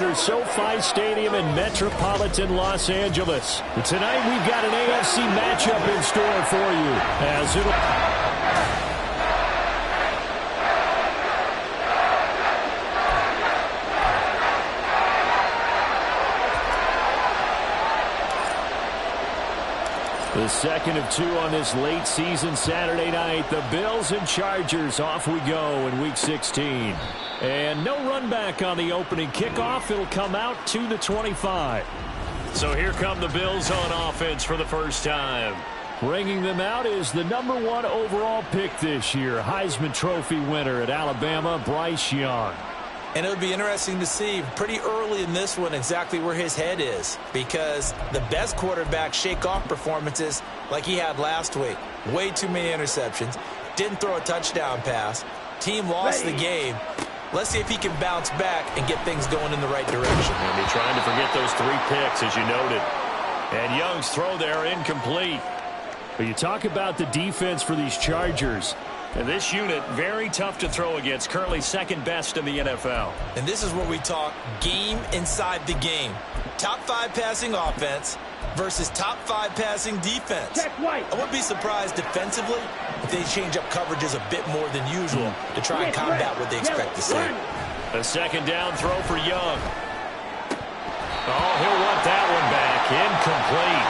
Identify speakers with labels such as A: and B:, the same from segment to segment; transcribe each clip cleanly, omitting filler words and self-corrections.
A: Chargers SoFi Stadium in metropolitan Los Angeles. And tonight we've got an AFC matchup in store for you, as it'll... The second of two on this late season Saturday night. The Bills and Chargers, off we go in Week 16. And no run back on the opening kickoff. It'll come out to the 25. So here come the Bills on offense for the first time. Bringing them out is the #1 overall pick this year, Heisman Trophy winner at Alabama, Bryce Young.
B: And it would be interesting to see pretty early in this one exactly where his head is, because the best quarterback shake off performances like he had last week. Way too many interceptions. Didn't throw a touchdown pass. Team lost the game. Let's see if he can bounce back and get things going in the right direction.
A: And they're trying to forget those 3 picks, as you noted. And Young's throw there incomplete. But you talk about the defense for these Chargers. And this unit, very tough to throw against, currently second best in the NFL.
B: And this is where we talk game inside the game. Top 5 passing offense versus top 5 passing defense. I wouldn't be surprised defensively if they change up coverages a bit more than usual to try and combat what they expect to see.
A: A second down throw for Young. Oh, he'll want that one back. Incomplete.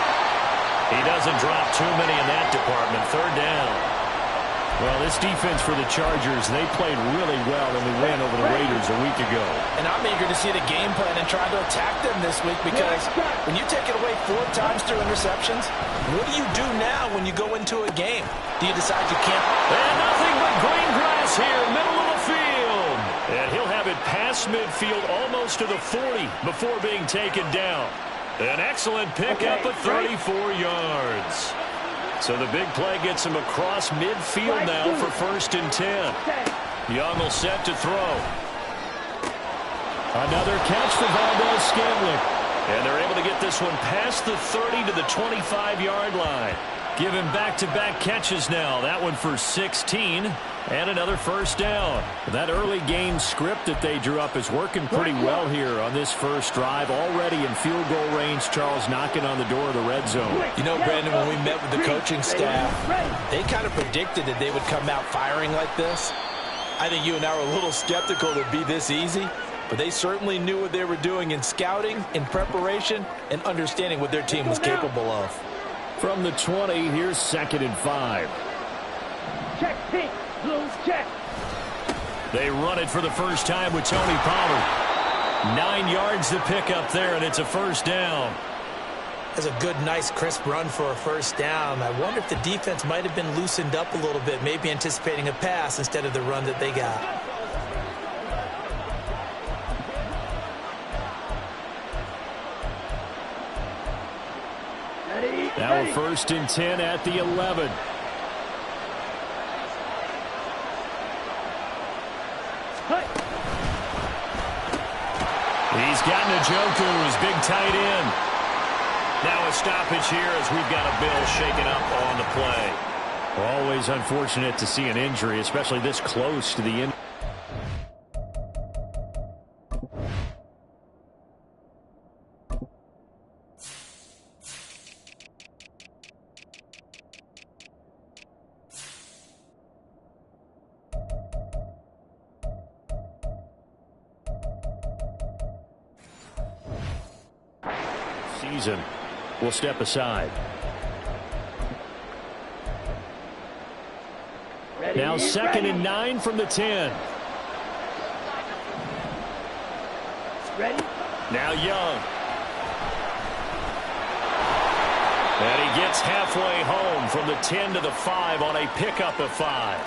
A: He doesn't drop too many in that department. Third down. Well, this defense for the Chargers, they played really well when they ran over the Raiders a week ago.
C: And I'm eager to see the game plan and try to attack them this week, because when you take it away 4 times through interceptions, what do you do now when you go into a game? Do you decide you can't?
A: And nothing but green grass here, middle of the field. And he'll have it past midfield almost to the 40 before being taken down. An excellent pickup of 34 yards. So the big play gets him across midfield now for 1st and 10. Young will set to throw. Another catch for Valdez-Scantling. And they're able to get this one past the 30 to the 25-yard line. Give him back-to-back catches now. That one for 16 and another first down. That early game script that they drew up is working pretty well here on this first drive. Already in field goal range, Charles knocking on the door of the red zone.
B: You know, Brandon, when we met with the coaching staff, they kind of predicted that they would come out firing like this. I think you and I were a little skeptical that it'd be this easy, but they certainly knew what they were doing in scouting, in preparation, and understanding what their team was capable of.
A: From the 20, here's 2nd and 5.
D: Check, pink, blue, check.
A: They run it for the first time with Tony Pollard. 9 yards to pick up there, and it's a first down.
B: That's a good, nice, crisp run for a first down. I wonder if the defense might have been loosened up a little bit, maybe anticipating a pass instead of the run that they got.
A: Now a 1st and 10 at the 11. He's got Njoku, his big tight end. Now a stoppage here as we've got a Bill shaken up on the play. Always unfortunate to see an injury, especially this close to the end. Season will step aside. Now 2nd and 9 from the 10.
D: Ready?
A: Now Young. And he gets halfway home from the 10 to the 5 on a pickup of 5.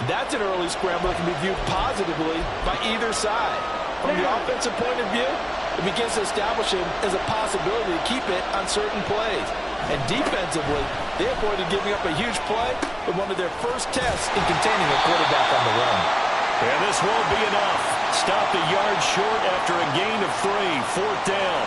C: That's an early scramble that can be viewed positively by either side. From the offensive point of view, it begins to establish him as a possibility to keep it on certain plays. And defensively, they avoided giving up a huge play with one of their first tests in containing a quarterback on the run.
A: And this won't be enough. Stopped a yard short after a gain of 3. 4th down.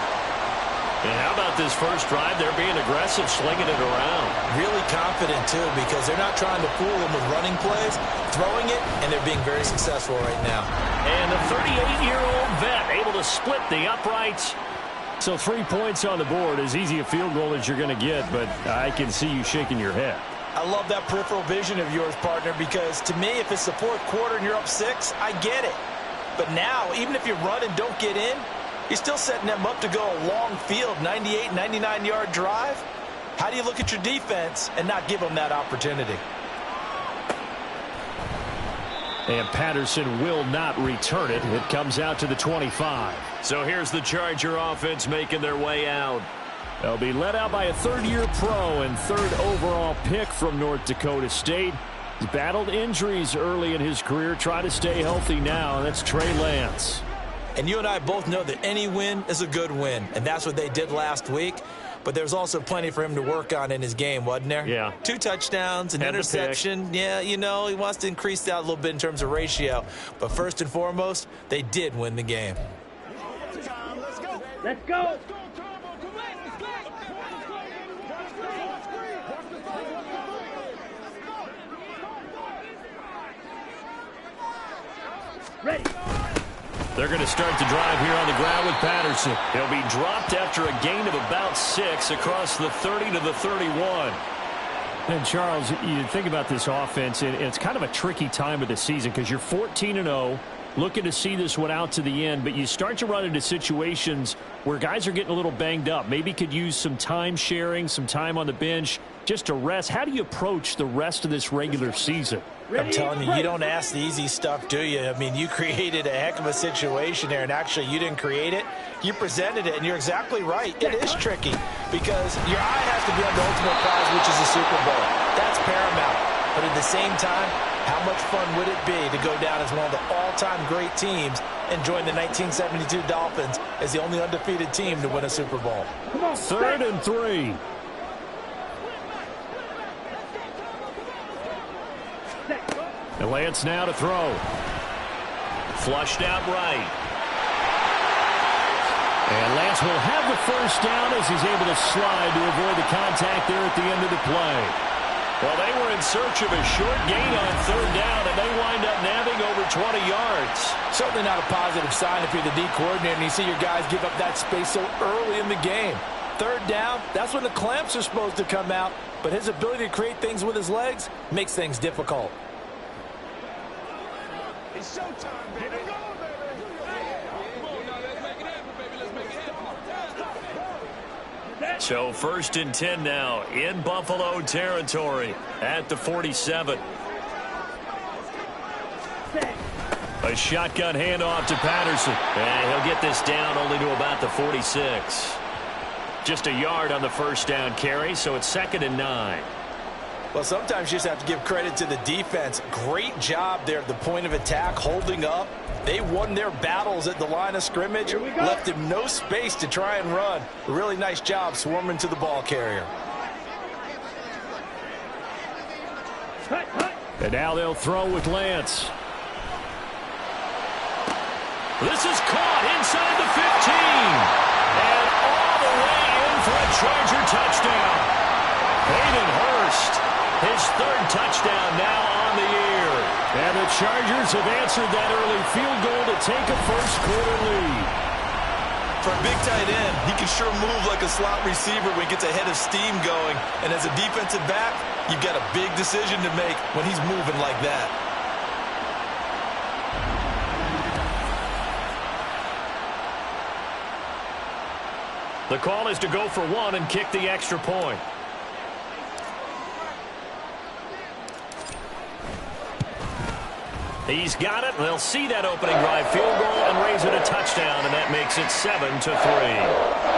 A: And how about this first drive? They're being aggressive, slinging it around.
B: Really confident, too, because they're not trying to fool them with running plays, throwing it, and they're being very successful right now.
A: And the 38-year-old vet able to split the uprights. So 3 points on the board, as easy a field goal as you're going to get, but I can see you shaking your head.
B: I love that peripheral vision of yours, partner, because to me, if it's the fourth quarter and you're up 6, I get it. But now, even if you run and don't get in, you're still setting them up to go a long field, 98, 99-yard drive. How do you look at your defense and not give them that opportunity?
A: And Patterson will not return it. It comes out to the 25. So here's the Charger offense making their way out. They'll be led out by a third-year pro and third overall pick from North Dakota State. He's battled injuries early in his career, trying to stay healthy now, and that's Trey Lance.
B: And you and I both know that any win is a good win, and that's what they did last week. But there's also plenty for him to work on in his game, wasn't there?
A: Yeah.
B: 2 touchdowns, an interception. Yeah, you know, he wants to increase that a little bit in terms of ratio. But first and foremost, they did win the game.
D: Let's go. Ready.
A: They're going to start the drive here on the ground with Patterson. He'll be dropped after a gain of about 6 across the 30 to the 31. And, Charles, you think about this offense, and it's kind of a tricky time of the season because you're 14-0, looking to see this one out to the end, but you start to run into situations where guys are getting a little banged up. Maybe could use some time sharing, some time on the bench just to rest. How do you approach the rest of this regular season?
B: I'm telling you, you don't ask the easy stuff, do you? I mean, you created a heck of a situation there, and actually you didn't create it. You presented it, and you're exactly right. It is tricky because your eye has to be on the ultimate prize, which is the Super Bowl. That's paramount. But at the same time, how much fun would it be to go down as one of the all-time great teams and join the 1972 Dolphins as the only undefeated team to win a Super Bowl?
D: Come on,
A: 3rd and 3. And Lance now to throw. Flushed out right. And Lance will have the first down as he's able to slide to avoid the contact there at the end of the play. Well, they were in search of a short gain on 3rd down, and they wind up nabbing over 20 yards.
B: Certainly not a positive sign if you're the D coordinator and you see your guys give up that space so early in the game. 3rd down, that's when the clamps are supposed to come out, but his ability to create things with his legs makes things difficult.
C: It's showtime, baby.
A: So 1st and 10 now in Buffalo territory at the 47. A shotgun handoff to Patterson. And he'll get this down only to about the 46. Just a yard on the first down carry, so it's 2nd and 9.
B: Well, sometimes you just have to give credit to the defense. Great job there at the point of attack, holding up. They won their battles at the line of scrimmage, left him no space to try and run. A really nice job swarming to the ball carrier.
A: And now they'll throw with Lance. This is caught inside the 15. And all the way in for a Charger touchdown. Hayden Hurst, his 3rd touchdown now on the year. And the Chargers have answered that early field goal to take a first-quarter lead.
E: For a big tight end, he can sure move like a slot receiver when he gets a head of steam going. And as a defensive back, you've got a big decision to make when he's moving like that.
A: The call is to go for 1 and kick the extra point. He's got it. They'll see that opening drive field goal and raise it a touchdown, and that makes it 7-3.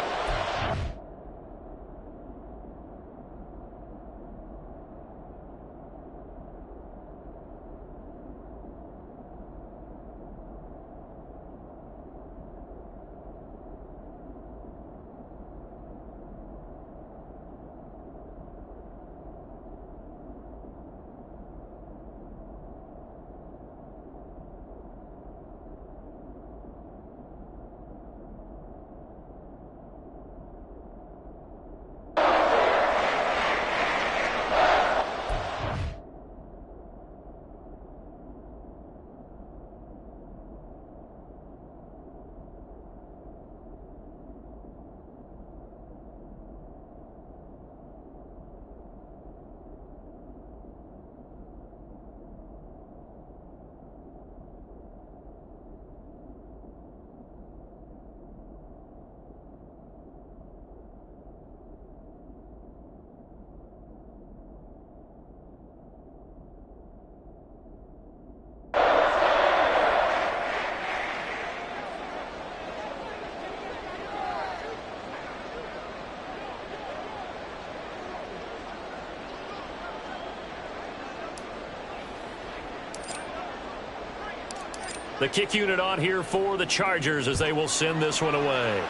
A: The kick unit on here for the Chargers as they will send this one away.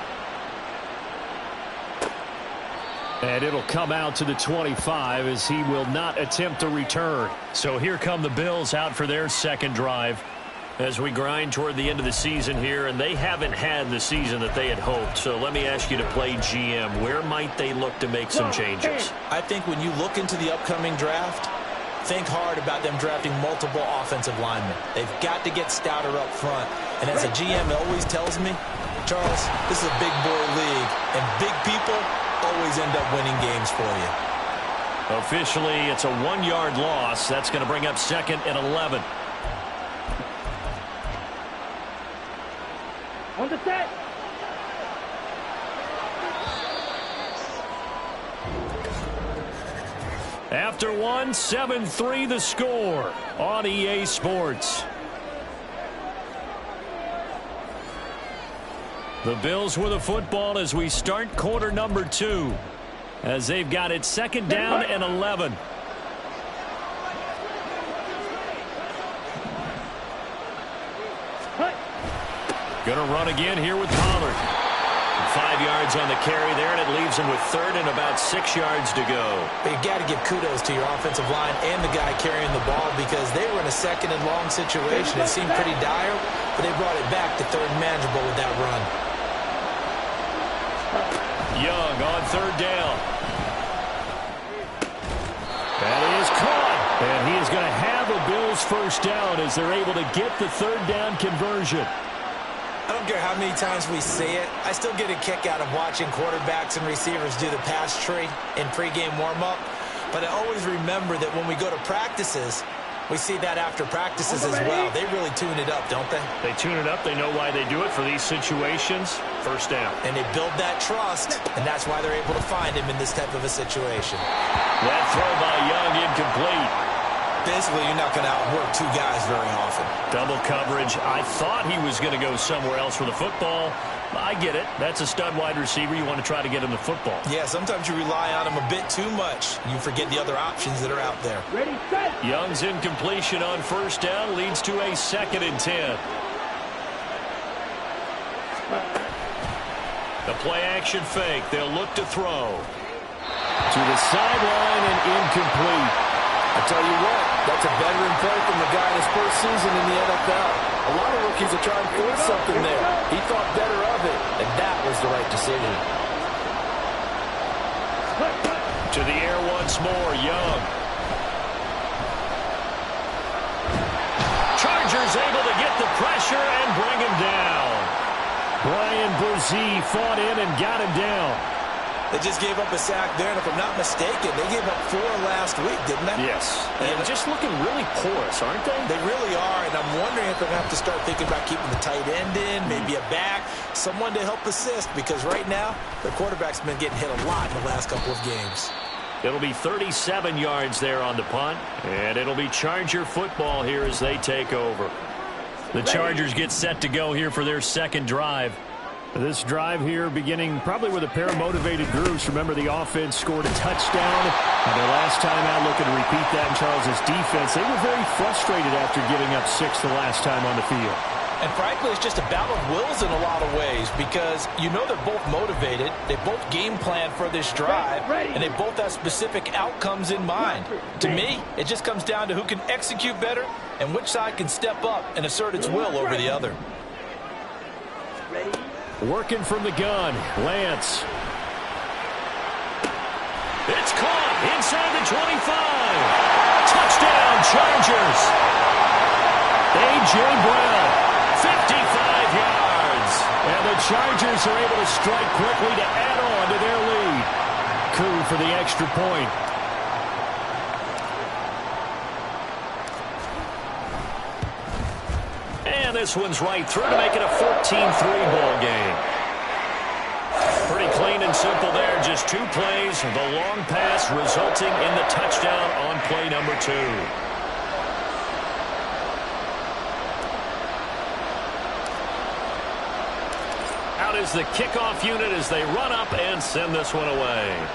A: And it'll come out to the 25 as he will not attempt a return. So here come the Bills out for their second drive as we grind toward the end of the season here, and they haven't had the season that they had hoped. So let me ask you to play GM. Where might they look to make some changes?
B: I think when you look into the upcoming draft, think hard about them drafting multiple offensive linemen. They've got to get stouter up front. And as a GM always tells me, Charles, this is a big boy league, and big people always end up winning games for you.
A: Officially, it's a 1-yard loss. That's going to bring up 2nd and 11.
D: On the set.
A: After one, 7-3 the score on EA Sports. The Bills with the football as we start quarter number 2. As they've got it 2nd down and 11. Gonna run again here with Pollard. 5 yards on the carry there, and it leaves him with 3rd and about 6 yards to go.
B: But you got to give kudos to your offensive line and the guy carrying the ball because they were in a 2nd and long situation. It seemed pretty dire, but they brought it back to 3rd and manageable with that run.
A: Young on 3rd down. That is caught. And he is going to have a Bills first down as they're able to get the 3rd down conversion.
B: I don't care how many times we see it. I still get a kick out of watching quarterbacks and receivers do the pass tree in pregame warm-up. But I always remember that when we go to practices, we see that after practices as well. They really tune it up, don't they?
A: They tune it up. They know why they do it for these situations. First down.
B: And they build that trust, and that's why they're able to find him in this type of a situation.
A: That throw by Young incomplete.
B: Basically, you're not going to outwork 2 guys very often.
A: Double coverage. I thought he was going to go somewhere else with the football. I get it. That's a stud wide receiver. You want to try to get him the football.
B: Yeah, sometimes you rely on him a bit too much. You forget the other options that are out there.
D: Ready, set.
A: Young's incompletion on first down leads to a 2nd and 10. The play action fake. They'll look to throw. To the sideline and incomplete.
C: I tell you what, that's a veteran play from the guy in his first season in the NFL. A lot of rookies are trying to force something there. He thought better of it, and that was the right decision.
A: To the air once more, Young. Chargers able to get the pressure and bring him down. Brian Brzee fought in and got him down.
B: They just gave up a sack there, and if I'm not mistaken, they gave up 4 last week, didn't they?
A: Yes. And just looking really porous, aren't they?
B: They really are, and I'm wondering if they're going to have to start thinking about keeping the tight end in, maybe a back, someone to help assist, because right now, their quarterback's been getting hit a lot in the last couple of games.
A: It'll be 37 yards there on the punt, and it'll be Charger football here as they take over. The Chargers get set to go here for their second drive. This drive here beginning probably with a pair of motivated groups. Remember, the offense scored a touchdown. And their last time out, looking to repeat that in Charles' defense. They were very frustrated after giving up 6 the last time on the field.
B: And frankly, it's just a battle of wills in a lot of ways because you know they're both motivated. They both game plan for this drive, and they both have specific outcomes in mind. To me, it just comes down to who can execute better and which side can step up and assert its will over the other.
D: Ready.
A: Working from the gun, Lance. It's caught inside the 25. Touchdown, Chargers. A.J. Brown, 55 yards. And the Chargers are able to strike quickly to add on to their lead. Coup for the extra point. And this one's right through to make it a 14-3 ball game. Pretty clean and simple there. Just 2 plays. The long pass resulting in the touchdown on play number 2. Out is the kickoff unit as they run up and send this one away.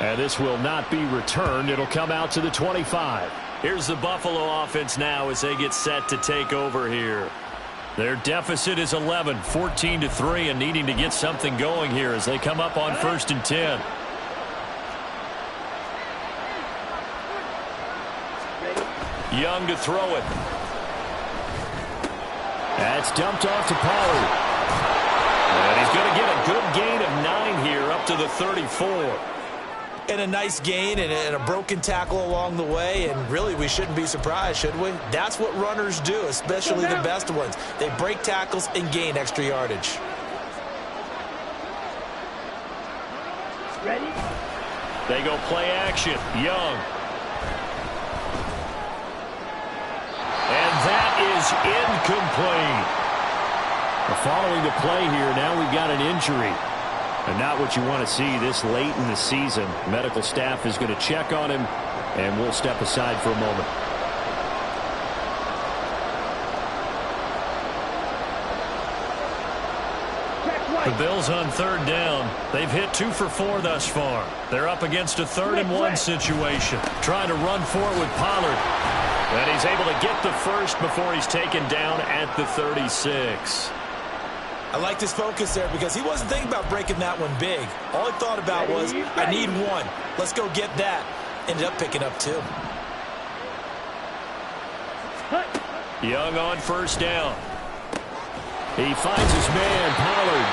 A: And this will not be returned. It'll come out to the 25. Here's the Buffalo offense now as they get set to take over here. Their deficit is 11, 14-3, and needing to get something going here as they come up on 1st and 10. Young to throw it. That's dumped off to Pollard. And he's going to get a good gain of 9 here up to the 34.
B: And a nice gain and a broken tackle along the way, and really we shouldn't be surprised, should we? That's what runners do, especially the best ones. They break tackles and gain extra yardage.
D: Ready?
A: They go play action. Young. And that is incomplete. Following the play here, now we've got an injury. And not what you want to see this late in the season. Medical staff is going to check on him, and we'll step aside for a moment. The Bills on 3rd down. They've hit 2 for 4 thus far. They're up against a 3rd and 1 situation. Trying to run for it with Pollard. And he's able to get the first before he's taken down at the 36.
B: I liked his focus there because he wasn't thinking about breaking that one big. All he thought about was, I need 1. Let's go get that. Ended up picking up 2.
A: Young on 1st down. He finds his man, Pollard.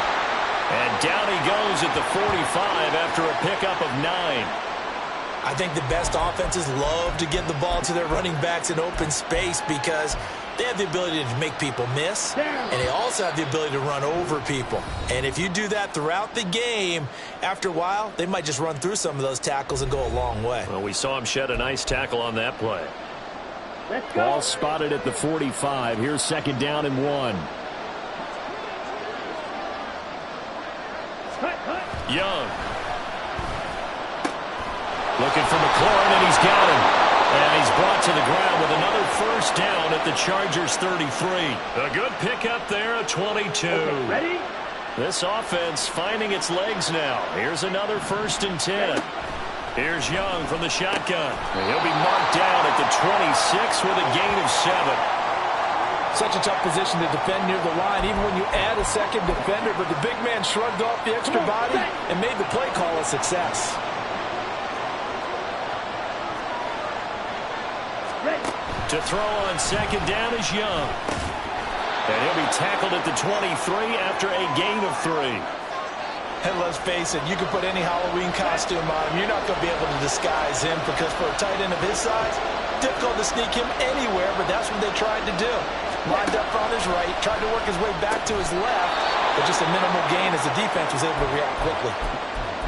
A: And down he goes at the 45 after a pickup of 9.
B: I think the best offenses love to get the ball to their running backs in open space because they have the ability to make people miss, and they also have the ability to run over people. And if you do that throughout the game, after a while, they might just run through some of those tackles and go a long way.
A: Well, we saw him shed a nice tackle on that play.
D: Let's go.
A: Ball spotted at the 45. Here's 2nd down and 1. Young. Looking for McLaurin, and he's got him. And he's brought to the ground with another 1st down at the Chargers 33. A good pickup there at 22.
D: Okay, ready?
A: This offense finding its legs now. Here's another 1st and 10. Here's Young from the shotgun. And he'll be marked down at the 26 with a gain of 7.
C: Such a tough position to defend near the line, even when you add a second defender. But the big man shrugged off the extra body and made the play call a success.
A: To throw on 2nd down is Young. And he'll be tackled at the 23 after a gain of 3.
C: And let's face it, you can put any Halloween costume on him. You're not going to be able to disguise him because for a tight end of his size, difficult to sneak him anywhere, but that's what they tried to do. Lined up on his right, tried to work his way back to his left, but just a minimal gain as the defense was able to react quickly.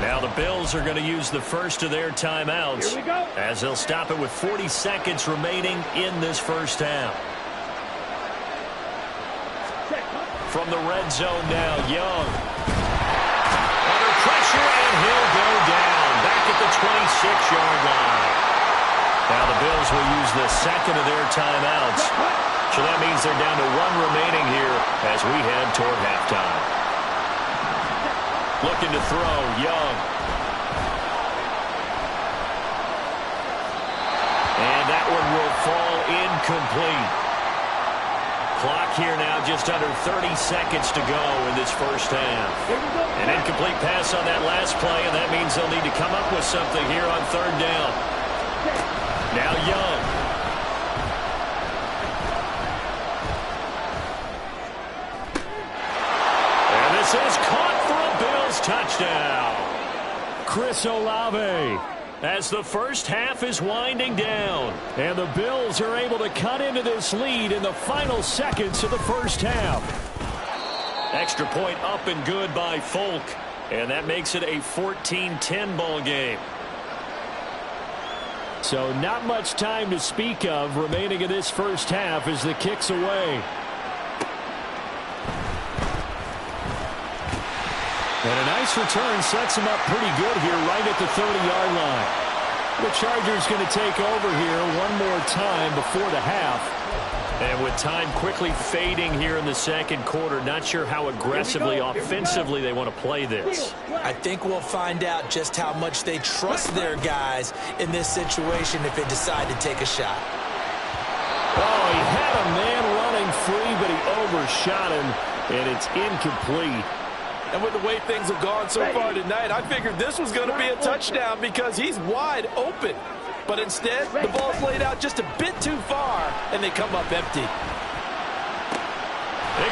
A: Now the Bills are going to use the first of their timeouts
D: Here we go.
A: as they'll stop it with 40 seconds remaining in this first half. From the red zone now, Young. Under pressure, and he'll go down. Back at the 26-yard line. Now the Bills will use the second of their timeouts. So that means they're down to 1 remaining here as we head toward halftime. Looking to throw, Young. And that one will fall incomplete. Clock here now just under 30 seconds to go in this first half. An incomplete pass on that last play, and that means they'll need to come up with something here on 3rd down. Now Young. And this is caught for a Bills touchdown. Chris Olave. As the first half is winding down. And the Bills are able to cut into this lead in the final seconds of the first half. Extra point up and good by Folk. And that makes it a 14-10 ball game. So not much time to speak of remaining in this first half as the kick's away. And a nice return sets him up pretty good here right at the 30-yard line. The Chargers going to take over here one more time before the half. And with time quickly fading here in the second quarter, not sure how aggressively, offensively they want to play this.
B: I think we'll find out just how much they trust their guys in this situation if they decide to take a shot.
A: Oh, he had a man running free, but he overshot him, and it's incomplete.
C: And with the way things have gone so far tonight, I figured this was going to be a touchdown because he's wide open. But instead, the ball's laid out just a bit too far, and they come up empty.
A: And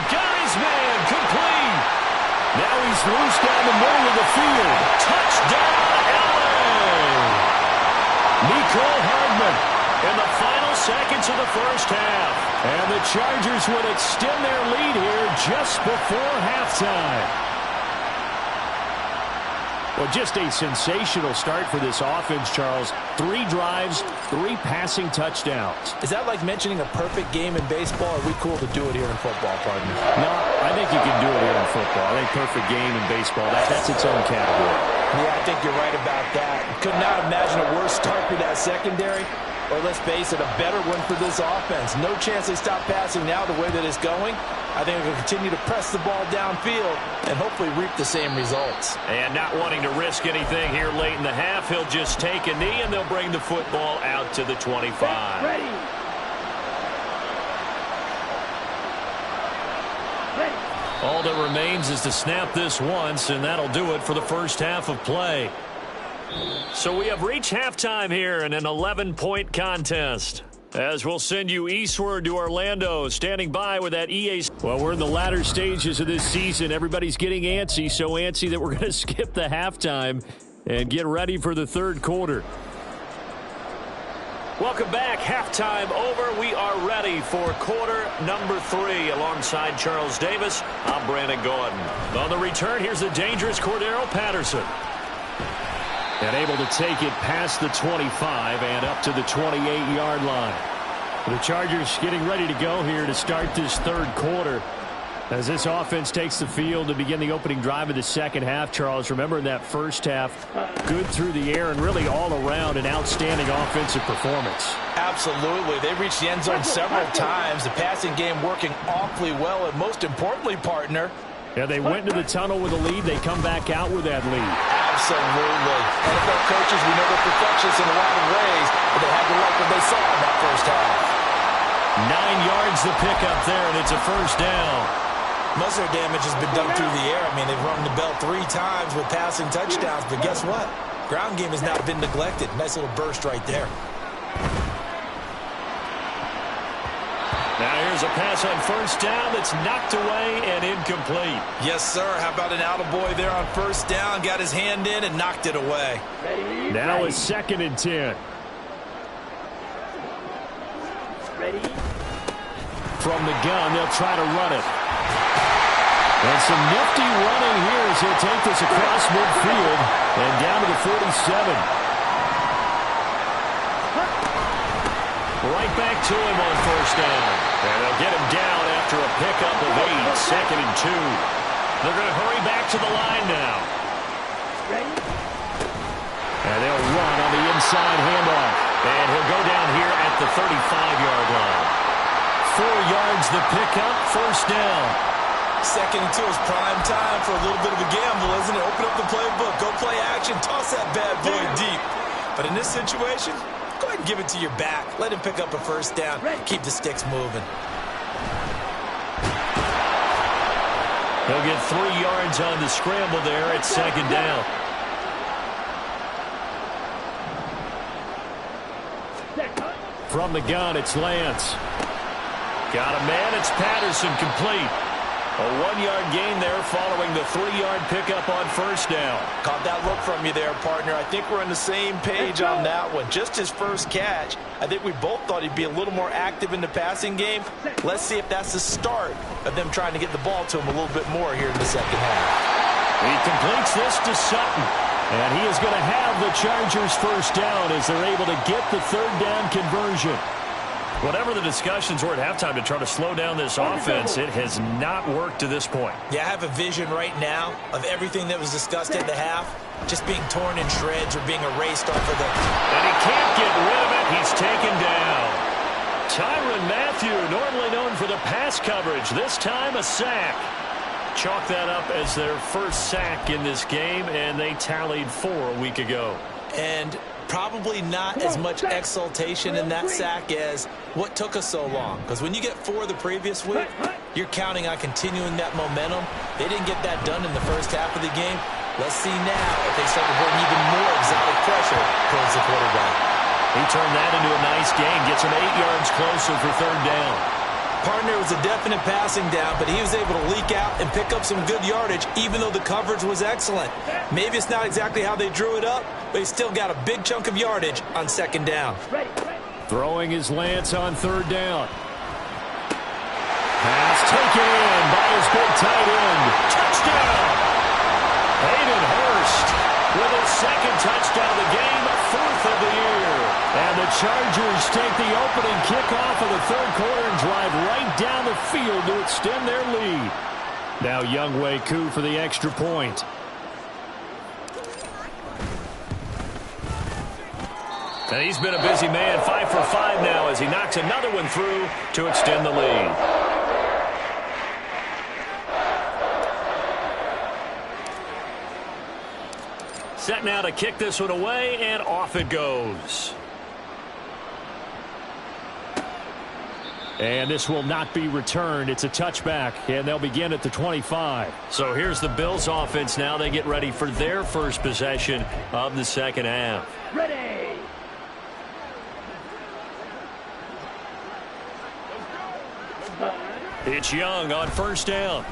A: got his man complete. Now he's loose down the middle of the field. Touchdown, LA! Mecole Hardman in the final seconds of the first half. And the Chargers would extend their lead here just before halftime. Well, just a sensational start for this offense, Charles. 3 drives, 3 passing touchdowns.
B: Is that like mentioning a perfect game in baseball, or are we cool to do it here in football, partner?
A: No, I think you can do it here in football. I think perfect game in baseball, that's its own category.
B: Yeah, I think you're right about that. Could not imagine a worse start for that secondary, or let's face it, a better one for this offense. No chance they stop passing now the way that it's going. I think they'll continue to press the ball downfield and hopefully reap the same results.
A: And not wanting to risk anything here late in the half, he'll just take a knee and they'll bring the football out to the 25.
D: Ready.
A: All that remains is to snap this once, and that'll do it for the first half of play. So we have reached halftime here in an 11-point contest. As we'll send you eastward to Orlando, standing by with that EA. Well, we're in the latter stages of this season. Everybody's getting antsy, so antsy that we're going to skip the halftime and get ready for the third quarter. Welcome back. Halftime over. We are ready for quarter number 3. Alongside Charles Davis, I'm Brandon Gordon. On the return, here's the dangerous Cordero Patterson. And able to take it past the 25 and up to the 28-yard line. The Chargers getting ready to go here to start this third quarter. As this offense takes the field to begin the opening drive of the second half, Charles, remember in that first half, good through the air and really all around an outstanding offensive performance.
B: Absolutely. They reached the end zone several times. The passing game working awfully well, and most importantly, partner.
A: Yeah, they went into the tunnel with a lead. They come back out with that lead.
B: Absolutely. NFL coaches, we know they're perfectionists in a lot of ways, but they had to like what they saw in that first half.
A: 9 yards the pickup there, and it's a first down.
B: Most of their damage has been done through the air. I mean, they've rung the bell 3 times with passing touchdowns, but guess what? Ground game has not been neglected. Nice little burst right there.
A: Now here's a pass on first down that's knocked away and incomplete.
B: Yes, sir. How about an attaboy there on first down? Got his hand in and knocked it away.
A: Now it's 2nd and 10.
D: Ready.
A: From the gun, they'll try to run it. And some nifty running here as he'll take this across midfield and down to the 47. Right back to him on first down. And they'll get him down after a pickup of 8, 2nd and 2. They're going to hurry back to the line now. And they'll run on the inside handoff. And he'll go down here at the 35-yard line. 4 yards the pickup, first down.
B: 2nd and 2 is prime time for a little bit of a gamble, isn't it? Open up the playbook, go play action, toss that bad boy deep. But in this situation, go ahead and give it to your back. Let him pick up a first down. Keep the sticks moving.
A: He'll get 3 yards on the scramble there at 2nd down. From the gun, it's Lance. Got a man, it's Patterson, complete. A 1-yard gain there following the 3-yard pickup on first down.
B: Caught that look from you there, partner. I think we're on the same page on that one. Just his first catch. I think we both thought he'd be a little more active in the passing game. Let's see if that's the start of them trying to get the ball to him a little bit more here in the second half.
A: He completes this to Sutton. And he is going to have the Chargers first down as they're able to get the third down conversion. Whatever the discussions were at halftime to try to slow down this offense, it has not worked to this point.
B: Yeah, I have a vision right now of everything that was discussed at the half just being torn in shreds or being erased off of the...
A: And he can't get rid of it. He's taken down. Tyrann Mathieu, normally known for the pass coverage, this time a sack. Chalk that up as their first sack in this game, and they tallied 4 a week ago.
B: And probably not as much exultation in that sack as what took us so long. Because when you get 4 the previous week, you're counting on continuing that momentum. They didn't get that done in the first half of the game. Let's see now if they start to bring even more exotic pressure towards the quarterback.
A: He turned that into a nice gain, gets him 8 yards closer for 3rd down.
B: Partner was a definite passing down, but he was able to leak out and pick up some good yardage, even though the coverage was excellent. Maybe it's not exactly how they drew it up, but he still got a big chunk of yardage on 2nd down.
A: Throwing his Lance on 3rd down. Pass taken in by his big tight end. Touchdown! Hayden Hurst with his 2nd touchdown of the game, 4th of the year. And the Chargers take the opening kickoff of the 3rd quarter and drive right down the field to extend their lead. Now Younghoe Koo for the extra point. And he's been a busy man, 5 for 5 now as he knocks another one through to extend the lead. Set now to kick this one away, and off it goes. And this will not be returned. It's a touchback, and they'll begin at the 25. So here's the Bills offense now. They get ready for their first possession of the 2nd half.
D: Ready.
A: It's Young on 1st down.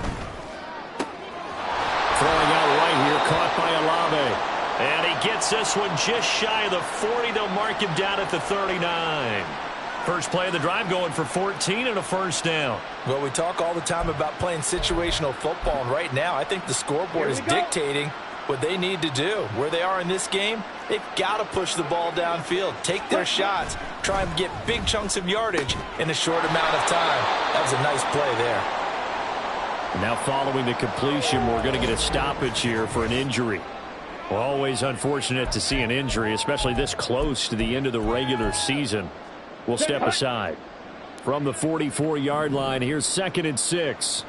A: Throwing out right here, caught by Olave. And he gets this one just shy of the 40. They'll mark him down at the 39. First play of the drive going for 14 and a 1st down.
C: Well, we talk all the time about playing situational football, and right now I think the scoreboard is dictating what they need to do. Where they are in this game, they've got to push the ball downfield, take their shots, try and get big chunks of yardage in a short amount of time. That was a nice play there.
A: Now following the completion, we're going to get a stoppage here for an injury. Well, always unfortunate to see an injury, especially this close to the end of the regular season. We'll step aside. From the 44-yard line, here's 2nd and 6.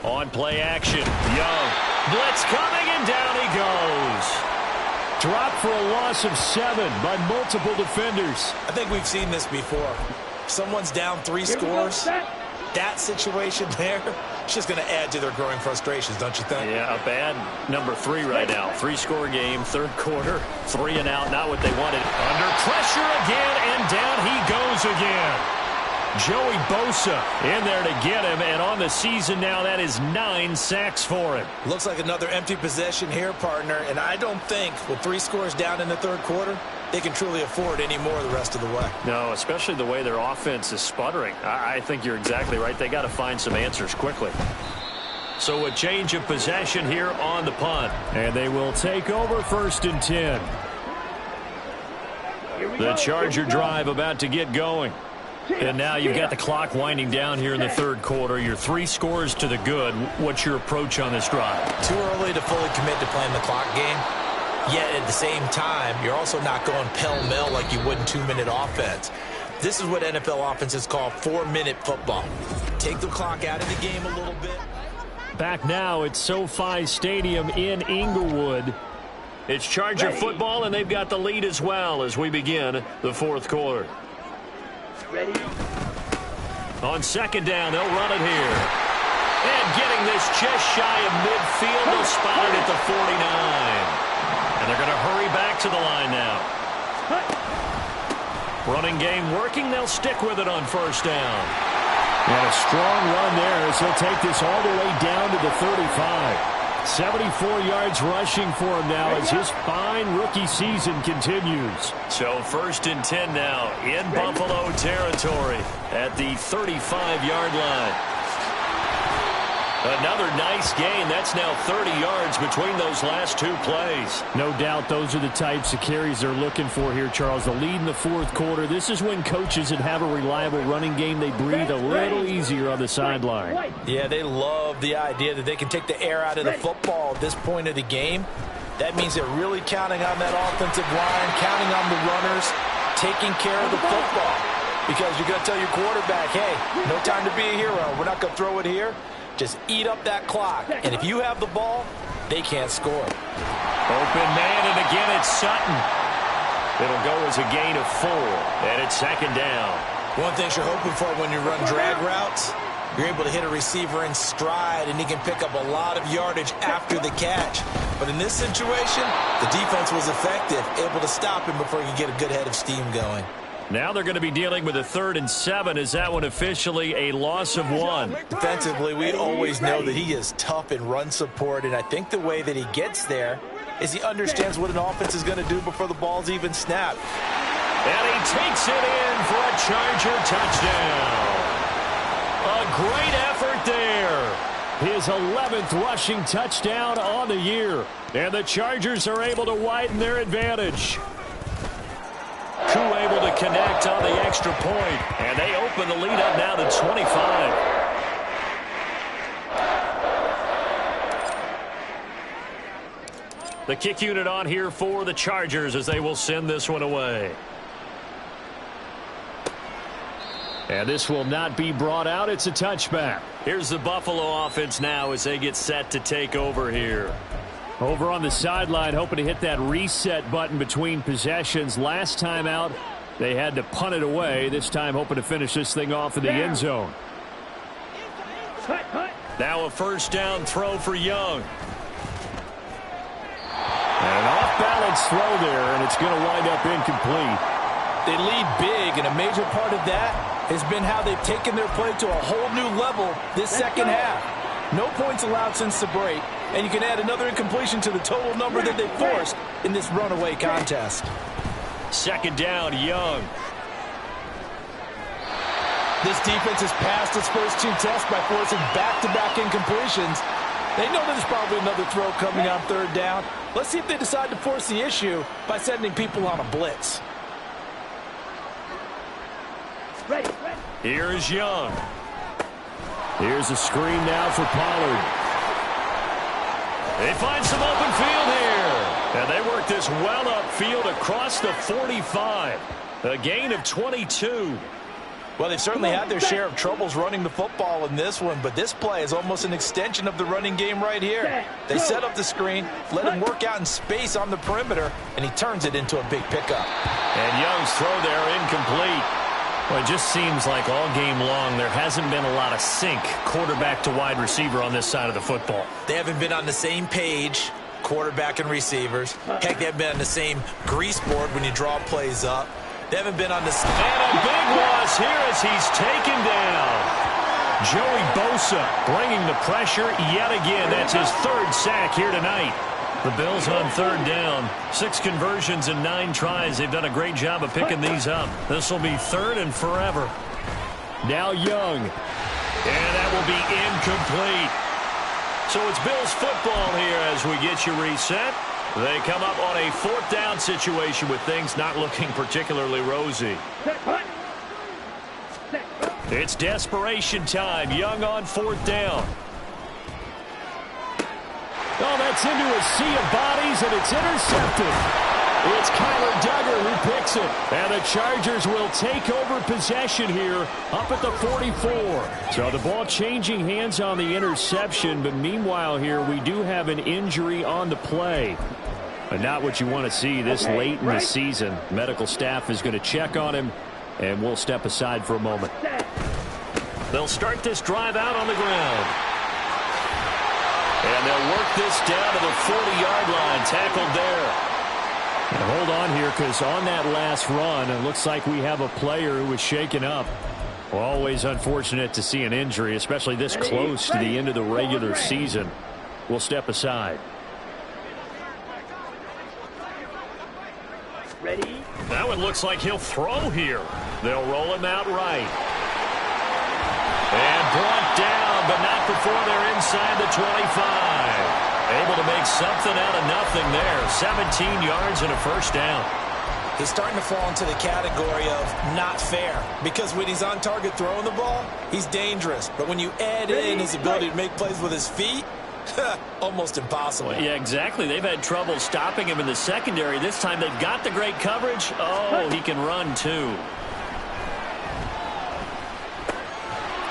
A: On play action, Young. Blitz coming, and down he goes. Dropped for a loss of 7 by multiple defenders.
B: I think we've seen this before. Someone's down 3 scores. That situation there, it's just going to add to their growing frustrations, don't you think?
A: Yeah, a bad number 3 right now. 3-score game, 3rd quarter, 3 and out, not what they wanted. Under pressure again, and down he goes again. Joey Bosa in there to get him, and on the season now, that is 9 sacks for him.
B: Looks like another empty possession here, partner, and I don't think with 3 scores down in the 3rd quarter, they can truly afford any more the rest of the way.
A: No, especially the way their offense is sputtering. I think you're exactly right. They got to find some answers quickly. So a change of possession here on the punt. And they will take over 1st and 10. The Charger drive about to get going. And now you've got the clock winding down here in the 3rd quarter. Your 3 scores to the good. What's your approach on this drive?
B: Too early to fully commit to playing the clock game. Yet at the same time, you're also not going pell-mell like you would in 2-minute offense. This is what NFL offenses call 4-minute football. Take the clock out of the game a little bit.
A: Back now at SoFi Stadium in Inglewood. It's Charger football, and they've got the lead as well as we begin the 4th quarter.
D: Ready.
A: On 2nd down, they'll run it here. And getting this just shy of midfield, they'll spot it at the 49. And they're going to hurry back to the line now. Running game working. They'll stick with it on 1st down. And a strong run there as he'll take this all the way down to the 35. 74 yards rushing for him now as his fine rookie season continues. So 1st and 10 now in Buffalo territory at the 35-yard line. Another nice gain. That's now 30 yards between those last 2 plays. No doubt those are the types of carries they're looking for here, Charles. The lead in the 4th quarter. This is when coaches that have a reliable running game, they breathe a little easier on the sideline.
B: Yeah, they love the idea that they can take the air out of the football at this point of the game. That means they're really counting on that offensive line, counting on the runners taking care of the football.
C: Because you're going to tell your quarterback, hey, no time to be a hero. We're not going to throw it here. Just eat up that clock. And if you have the ball, they can't score.
A: Open man, and again it's Sutton. It'll go as a gain of 4, and it's second down.
B: One thing you're hoping for when you run drag routes, you're able to hit a receiver in stride, and he can pick up a lot of yardage after the catch. But in this situation, the defense was effective, able to stop him before he could get a good head of steam going.
A: Now they're going to be dealing with a 3rd and 7. Is that one officially a loss of 1?
B: Defensively, we always know that he is tough in run support, and I think the way that he gets there is he understands what an offense is going to do before the ball's even snapped.
A: And he takes it in for a Charger touchdown. A great effort there. His 11th rushing touchdown on the year. And the Chargers are able to widen their advantage. Koo able to connect on the extra point, and they open the lead up now to 25. The kick unit on here for the Chargers as they will send this one away. And this will not be brought out. It's a touchback. Here's the Buffalo offense now as they get set to take over here. Over on the sideline, hoping to hit that reset button between possessions. Last time out, they had to punt it away. This time, hoping to finish this thing off in the end zone. Now a first down throw for Young. And an off-balance throw there, and it's going to wind up incomplete.
C: They lead big, and a major part of that has been how they've taken their play to a whole new level this second half. No points allowed since the break, and you can add another incompletion to the total number that they forced in this runaway contest.
A: Second down, Young.
C: This defense has passed its first 2 tests by forcing back-to-back incompletions. They know there's probably another throw coming on 3rd down. Let's see if they decide to force the issue by sending people on a blitz.
A: Here is Young. Here's a screen now for Pollard. They find some open field here. And they work this well upfield across the 45. A gain of 22.
C: Well, they've certainly had their share of troubles running the football in this one, but this play is almost an extension of the running game right here. They set up the screen, let him work out in space on the perimeter, and he turns it into a big pickup.
A: And Young's throw there incomplete. Well, it just seems like all game long there hasn't been a lot of sync quarterback to wide receiver on this side of the football.
B: They haven't been on the same page, quarterback and receivers. Heck, they haven't been on the same grease board when you draw plays up. They haven't been on the same.
A: And a big loss here as he's taken down. Joey Bosa bringing the pressure yet again. That's his 3rd sack here tonight. The Bills on 3rd down. 6 conversions in 9 tries. They've done a great job of picking these up. This will be 3rd and forever. Now Young. And that will be incomplete. So it's Bills football here as we get you reset. They come up on a 4th down situation with things not looking particularly rosy. It's desperation time. Young on 4th down. Oh, that's into a sea of bodies, and it's intercepted. It's Kyler Duggar who picks it. And the Chargers will take over possession here up at the 44. So the ball changing hands on the interception, but meanwhile here we do have an injury on the play. But not what you want to see this late in the season. Medical staff is going to check on him, and we'll step aside for a moment. They'll start this drive out on the ground. And they'll work this down to the 40-yard line. Tackled there. And hold on here, because on that last run, it looks like we have a player who was shaken up. Always unfortunate to see an injury, especially this close to the end of the regular season. We'll step aside.
D: Ready?
A: Now it looks like he'll throw here. They'll roll him out right. And brought down, but not before they're inside the 25. Able to make something out of nothing there. 17 yards and a first down.
B: He's starting to fall into the category of not fair, because when he's on target throwing the ball, he's dangerous. But when you add in his ability to make plays with his feet, Almost impossible.
A: Well, yeah, exactly. They've had trouble stopping him in the secondary. This time they've got the great coverage. Oh, he can run, too.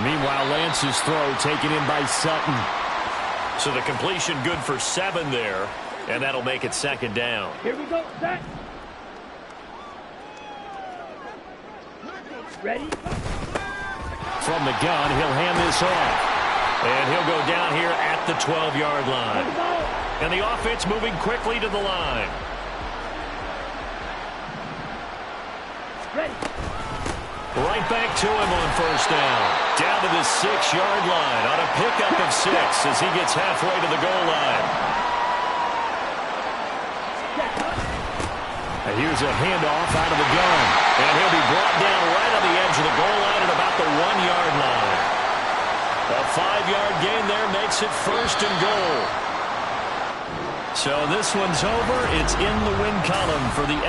A: Meanwhile, Lance's throw taken in by Sutton. So the completion good for 7 there, and that'll make it 2nd down.
D: Here we go, set. Ready?
A: From the gun, he'll hand this off. And he'll go down here at the 12-yard line. And the offense moving quickly to the line.
D: Ready.
A: Right back to him on 1st down. Down to the 6-yard line on a pickup of 6 as he gets halfway to the goal line. And here's a handoff out of the gun. And he'll be brought down right on the edge of the goal line at about the 1-yard line. A 5-yard gain there makes it 1st and goal. So this one's over. It's in the win column for the